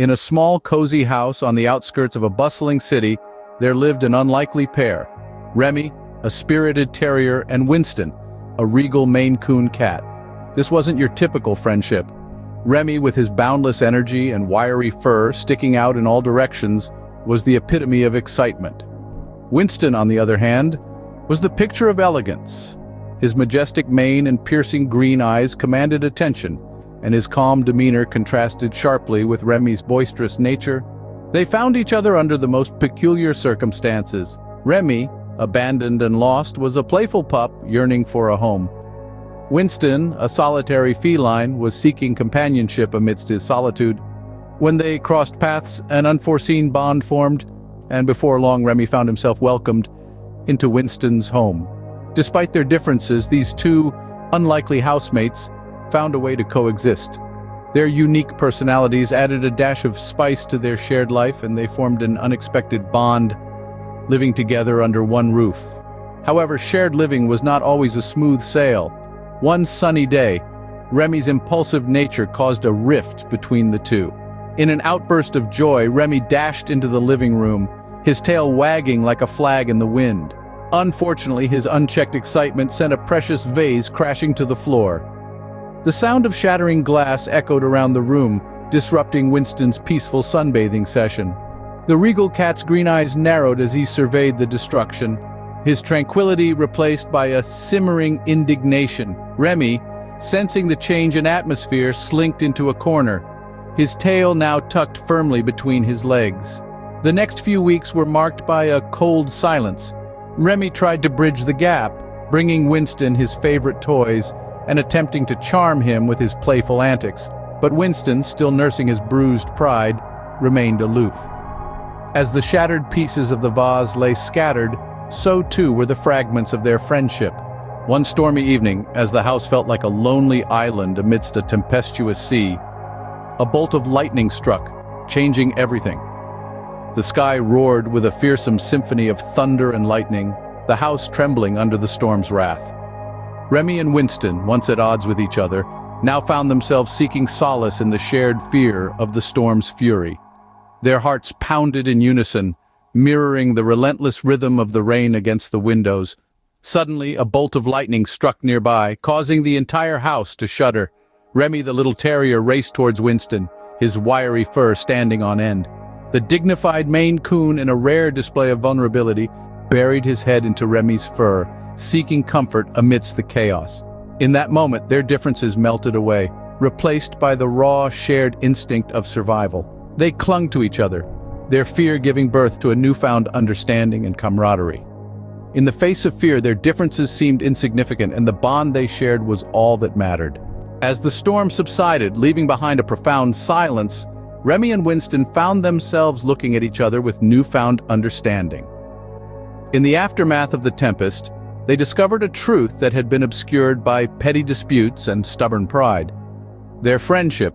In a small, cozy house on the outskirts of a bustling city, there lived an unlikely pair. Remy, a spirited terrier, and Winston, a regal Maine Coon cat. This wasn't your typical friendship. Remy, with his boundless energy and wiry fur sticking out in all directions, was the epitome of excitement. Winston, on the other hand, was the picture of elegance. His majestic mane and piercing green eyes commanded attention, and his calm demeanor contrasted sharply with Remy's boisterous nature. They found each other under the most peculiar circumstances. Remy, abandoned and lost, was a playful pup yearning for a home. Winston, a solitary feline, was seeking companionship amidst his solitude. When they crossed paths, an unforeseen bond formed, and before long Remy found himself welcomed into Winston's home. Despite their differences, these two unlikely housemates found a way to coexist. Their unique personalities added a dash of spice to their shared life, and they formed an unexpected bond, living together under one roof. However, shared living was not always a smooth sail. One sunny day, Remy's impulsive nature caused a rift between the two. In an outburst of joy, Remy dashed into the living room, his tail wagging like a flag in the wind. Unfortunately, his unchecked excitement sent a precious vase crashing to the floor. The sound of shattering glass echoed around the room, disrupting Winston's peaceful sunbathing session. The regal cat's green eyes narrowed as he surveyed the destruction, his tranquility replaced by a simmering indignation. Remy, sensing the change in atmosphere, slinked into a corner, his tail now tucked firmly between his legs. The next few weeks were marked by a cold silence. Remy tried to bridge the gap, bringing Winston his favorite toys and attempting to charm him with his playful antics. But Winston, still nursing his bruised pride, remained aloof. As the shattered pieces of the vase lay scattered, so too were the fragments of their friendship. One stormy evening, as the house felt like a lonely island amidst a tempestuous sea, a bolt of lightning struck, changing everything. The sky roared with a fearsome symphony of thunder and lightning, the house trembling under the storm's wrath. Remy and Winston, once at odds with each other, now found themselves seeking solace in the shared fear of the storm's fury. Their hearts pounded in unison, mirroring the relentless rhythm of the rain against the windows. Suddenly, a bolt of lightning struck nearby, causing the entire house to shudder. Remy, the little terrier, raced towards Winston, his wiry fur standing on end. The dignified Maine Coon, in a rare display of vulnerability, buried his head into Remy's fur, seeking comfort amidst the chaos. In that moment, their differences melted away, replaced by the raw, shared instinct of survival. They clung to each other, their fear giving birth to a newfound understanding and camaraderie. In the face of fear, their differences seemed insignificant, and the bond they shared was all that mattered. As the storm subsided, leaving behind a profound silence, Remy and Winston found themselves looking at each other with newfound understanding. In the aftermath of the tempest, they discovered a truth that had been obscured by petty disputes and stubborn pride. Their friendship,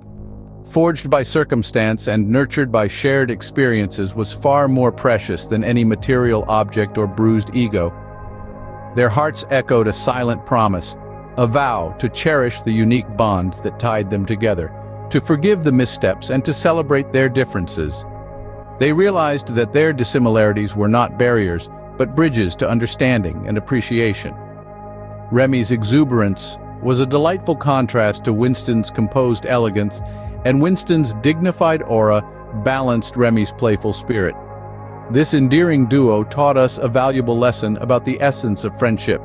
forged by circumstance and nurtured by shared experiences, was far more precious than any material object or bruised ego. Their hearts echoed a silent promise, a vow to cherish the unique bond that tied them together, to forgive the missteps and to celebrate their differences. They realized that their dissimilarities were not barriers, but bridges to understanding and appreciation. Remy's exuberance was a delightful contrast to Winston's composed elegance, and Winston's dignified aura balanced Remy's playful spirit. This endearing duo taught us a valuable lesson about the essence of friendship.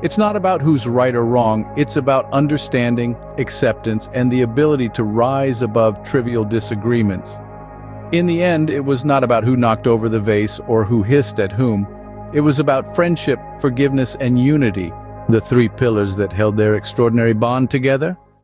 It's not about who's right or wrong, it's about understanding, acceptance, and the ability to rise above trivial disagreements. In the end, it was not about who knocked over the vase or who hissed at whom. It was about friendship, forgiveness, and unity, the three pillars that held their extraordinary bond together.